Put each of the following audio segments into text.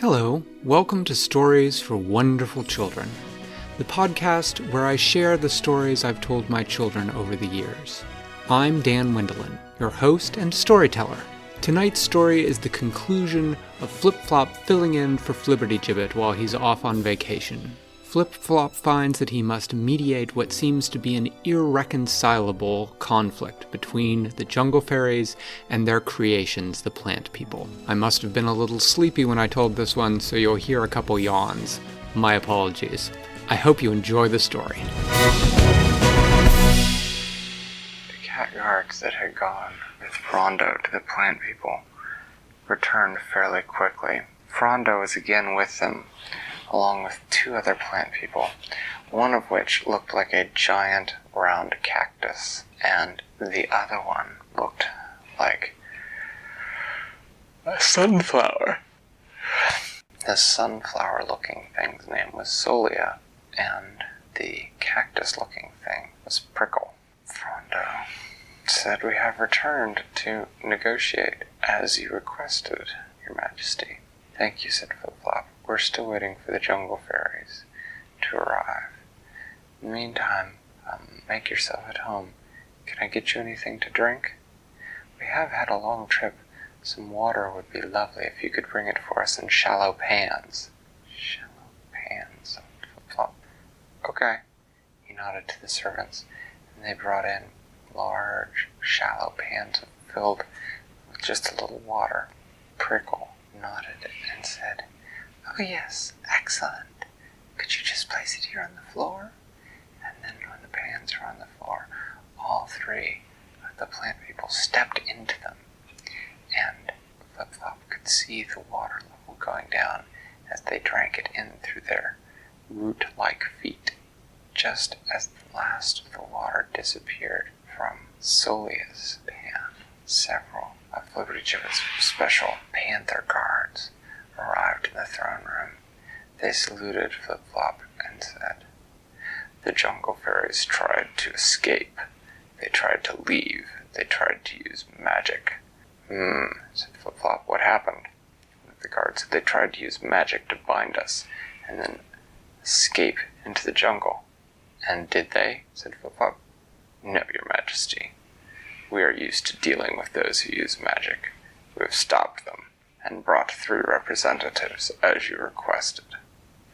Hello, welcome to Stories for Wonderful Children, the podcast where I share the stories I've told my children over the years. I'm Dan Wendelin, your host and storyteller. Tonight's story is the conclusion of Flip-Flop filling in for Flibberygibit while he's off on vacation. Flip-Flop finds that he must mediate what seems to be an irreconcilable conflict between the jungle fairies and their creations, the plant people. I must have been a little sleepy when I told this one, so you'll hear a couple yawns. My apologies. I hope you enjoy the story. The cat guards that had gone with Frondo to the plant people returned fairly quickly. Frondo was again with them, along with two other plant people, one of which looked like a giant round cactus, and the other one looked like a sunflower. The sunflower-looking thing's name was Solia, and the cactus-looking thing was Prickle. Frondo said, "We have returned to negotiate as you requested, Your Majesty." "Thank you," said Flip-Flop. "We're still waiting for the jungle fairies to arrive. In the meantime, make yourself at home. Can I get you anything to drink? We have had a long trip. Some water would be lovely if you could bring it for us in shallow pans." "Shallow pans," said Flip-Flop. "Okay." He nodded to the servants, and they brought in large, shallow pans filled with just a little water. Prickle nodded and said, "Oh yes, excellent. Could you just place it here on the floor?" And then when the pans were on the floor, all three of the plant people stepped into them, and Flip-Flop could see the water level going down as they drank it in through their root-like feet. Just as the last of the water disappeared from Solia's pan, several of Flibberygibit's special panther guards arrived in the throne room. They saluted Flip-Flop and said, "The jungle fairies tried to escape. They tried to leave. They tried to use magic." Said Flip-Flop. "What happened?" The guard said, "They tried to use magic to bind us and then escape into the jungle." "And did they?" said Flip-Flop. "No, Your Majesty. We are used to dealing with those who use magic. We have stopped them and brought 3 representatives as you requested."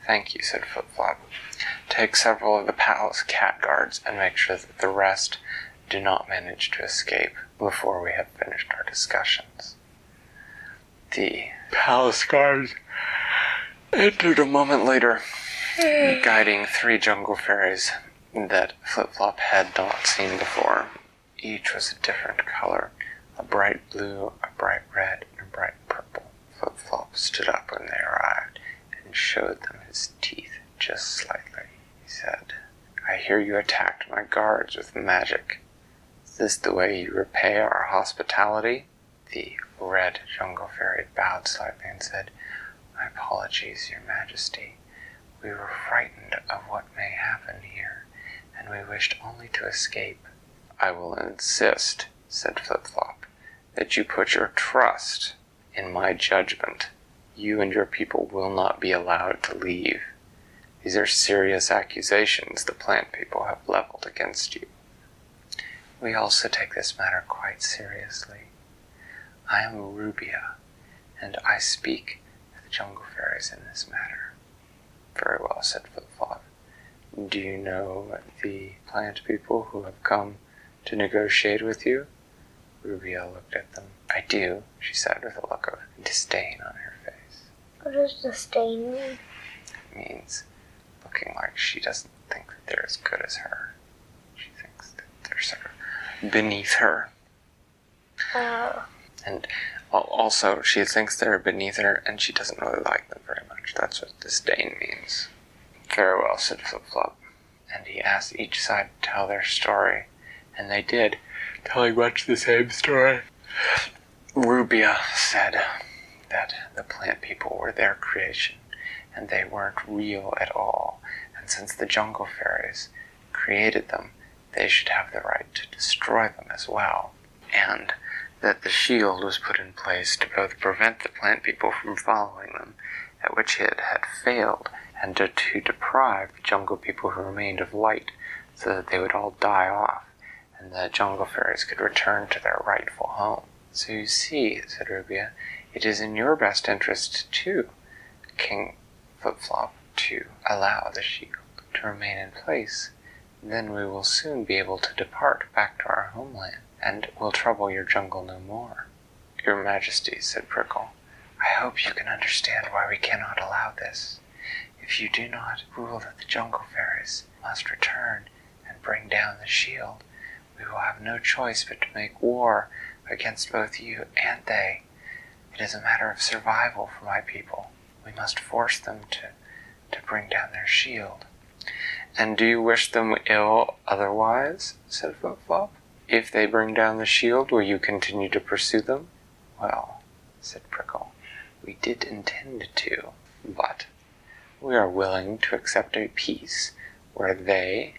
"Thank you," said Flip-Flop. "Take several of the palace cat guards and make sure that the rest do not manage to escape before we have finished our discussions." The palace guards entered a moment later, guiding 3 jungle fairies that Flip-Flop had not seen before. Each was a different color, a bright blue, a bright red, and a bright purple. Flip-Flop stood up when they arrived and showed them his teeth just slightly. He said, "I hear you attacked my guards with magic. Is this the way you repay our hospitality?" The red jungle fairy bowed slightly and said, "My apologies, Your Majesty. We were frightened of what may happen here, and we wished only to escape." "I will insist," said Flip-Flop, "that you put your trust in my judgment. You and your people will not be allowed to leave. These are serious accusations the plant people have leveled against you." "We also take this matter quite seriously. I am Rubia, and I speak for the jungle fairies in this matter." "Very well," said Flip-Flop. "Do you know the plant people who have come to negotiate with you?" Rubia looked at them. "I do," she said with a look of disdain on her face. What does disdain mean? It means looking like she doesn't think that they're as good as her. She thinks that they're sort of beneath her. Oh. And also, she thinks they're beneath her, and she doesn't really like them very much. That's what disdain means. "Very well," said Flip-Flop. And he asked each side to tell their story, and they did, telling much the same story. Rubia said that the plant people were their creation, and they weren't real at all, and since the jungle fairies created them, they should have the right to destroy them as well, and that the shield was put in place to both prevent the plant people from following them at which it had failed, and to deprive the jungle people who remained of light, so that they would all die off, and the jungle fairies could return to their rightful home. So you see, said Rubia, it is in your best interest, too, King Flip-Flop, to allow the shield to remain in place. Then we will soon be able to depart back to our homeland, and will trouble your jungle no more. Your Majesty, said Prickle, I hope you can understand why we cannot allow this. If you do not rule that the jungle fairies must return and bring down the shield, we will have no choice but to make war against both you and they. It is a matter of survival for my people. We must force them to bring down their shield. And do you wish them ill otherwise? Said Flip-Flop. If they bring down the shield, will you continue to pursue them? Well, said Prickle, we did intend to, but we are willing to accept a peace where they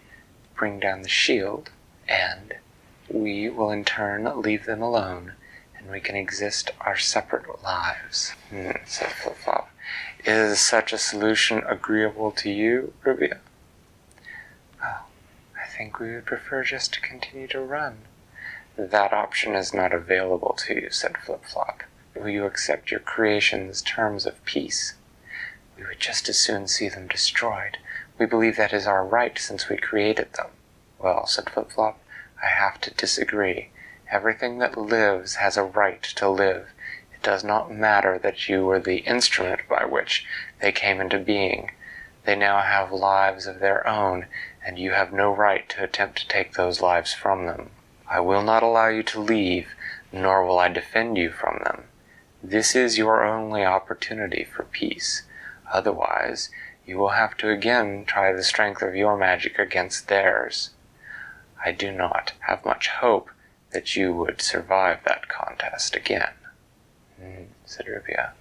bring down the shield, and we will in turn leave them alone, and we can exist our separate lives. Said Flip-Flop. Is such a solution agreeable to you, Rubia? Well, I think we would prefer just to continue to run. That option is not available to you, said Flip-Flop. Will you accept your creation's terms of peace? We would just as soon see them destroyed. We believe that is our right since we created them. Well, said Flip-Flop, I have to disagree. Everything that lives has a right to live. It does not matter that you were the instrument by which they came into being. They now have lives of their own, and you have no right to attempt to take those lives from them. I will not allow you to leave, nor will I defend you from them. This is your only opportunity for peace. Otherwise, you will have to again try the strength of your magic against theirs. I do not have much hope that you would survive that contest again. Said Rubia.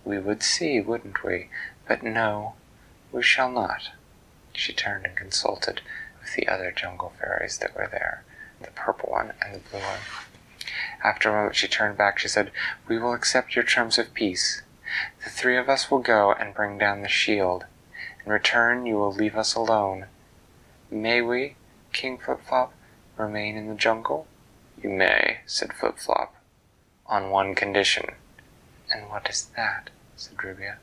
We would see, wouldn't we? But no, we shall not. She turned and consulted with the other jungle fairies that were there, the purple one and the blue one. After a moment she turned back. She said, we will accept your terms of peace. The three of us will go and bring down the shield. In return, you will leave us alone. May we, King Flip-Flop, remain in the jungle? You may, said Flip-Flop, on one condition. And what is that? Said Rubia.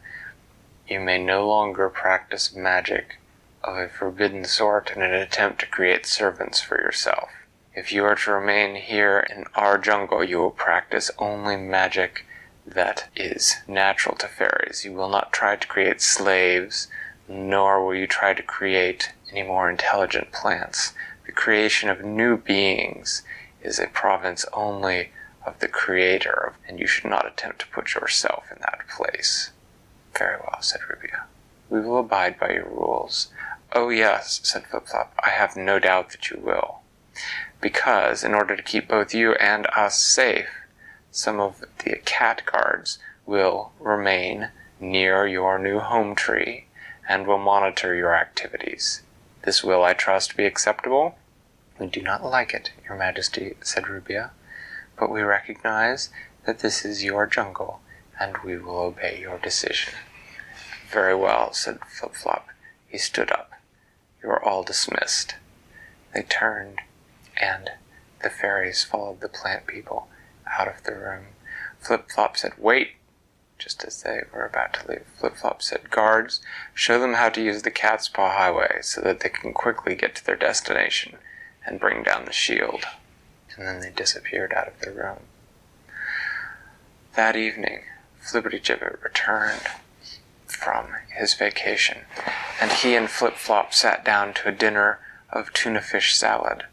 You may no longer practice magic of a forbidden sort in an attempt to create servants for yourself. If you are to remain here in our jungle, you will practice only magic that is natural to fairies. You will not try to create slaves, nor will you try to create any more intelligent plants. The creation of new beings is a province only of the Creator, and you should not attempt to put yourself in that place. Very well, said Rubia. We will abide by your rules. Oh yes, said Flip-Flop, I have no doubt that you will. Because, in order to keep both you and us safe, some of the cat guards will remain near your new home tree and will monitor your activities. This will, I trust, be acceptable? We do not like it, Your Majesty, said Rubia, but we recognize that this is your jungle, and we will obey your decision. Very well, said Flip-Flop. He stood up. You are all dismissed. They turned, and the fairies followed the plant people out of the room. Flip-Flop said, wait! Just as they were about to leave, Flip-Flop said, guards, show them how to use the Cat's Paw Highway so that they can quickly get to their destination and bring down the shield. And then they disappeared out of the room. That evening, Flibberygibit returned from his vacation, and he and Flip-Flop sat down to a dinner of tuna fish salad,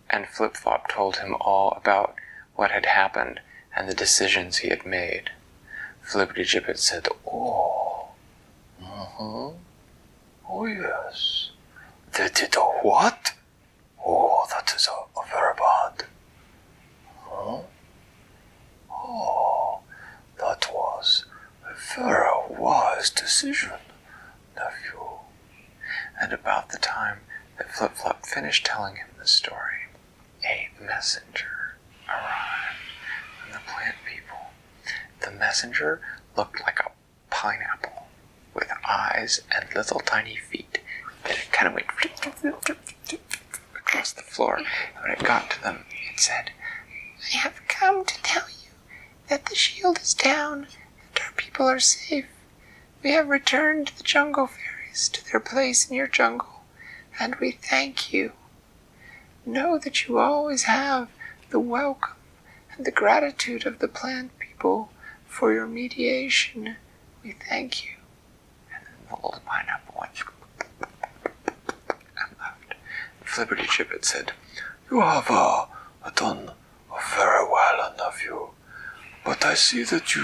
and Flip-Flop told him all about what had happened and the decisions he had made. Flibberygibit said, oh, oh yes, they did a what? Oh, that is a very bad. Huh? Oh, that was a very wise decision, nephew. And about the time that Flip-Flop finished telling him the story, a messenger arrived from the plant people. The messenger looked like a pineapple. eyes and little tiny feet that it kind of went flip, flip, flip, flip, flip, across the floor. And when it got to them, it said, "I have come to tell you that the shield is down and our people are safe. We have returned the jungle fairies to their place in your jungle, and we thank you. Know that you always have the welcome and the gratitude of the plant people for your mediation. We thank you." And then the little pineapple went and left. Flibberygibit said, "You have done very well, nephew. But I see that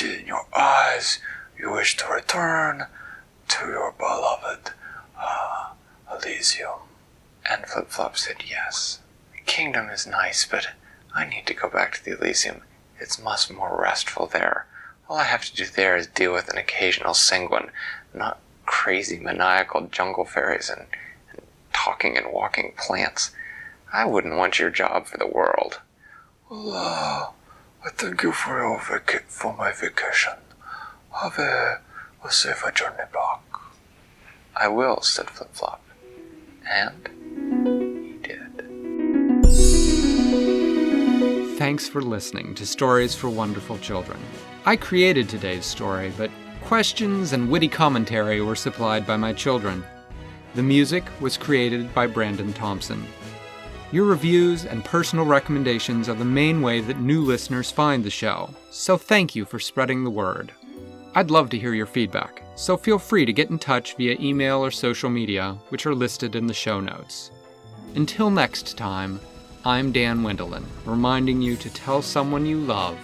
in your eyes you wish to return to your beloved Elysium." And Flip-Flop said, "Yes. The kingdom is nice, but I need to go back to the Elysium. It's much more restful there. All I have to do there is deal with an occasional sanguine, not crazy maniacal jungle fairies and talking and walking plants. I wouldn't want your job for the world." "Well, I thank you for my vacation. Have a safe journey back." "I will," said Flip-Flop. And he did. Thanks for listening to Stories for Wonderful Children. I created today's story, but questions and witty commentary were supplied by my children. The music was created by Brandon Thompson. Your reviews and personal recommendations are the main way that new listeners find the show, so thank you for spreading the word. I'd love to hear your feedback, so feel free to get in touch via email or social media, which are listed in the show notes. Until next time, I'm Dan Wendelin, reminding you to tell someone you love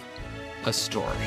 a story.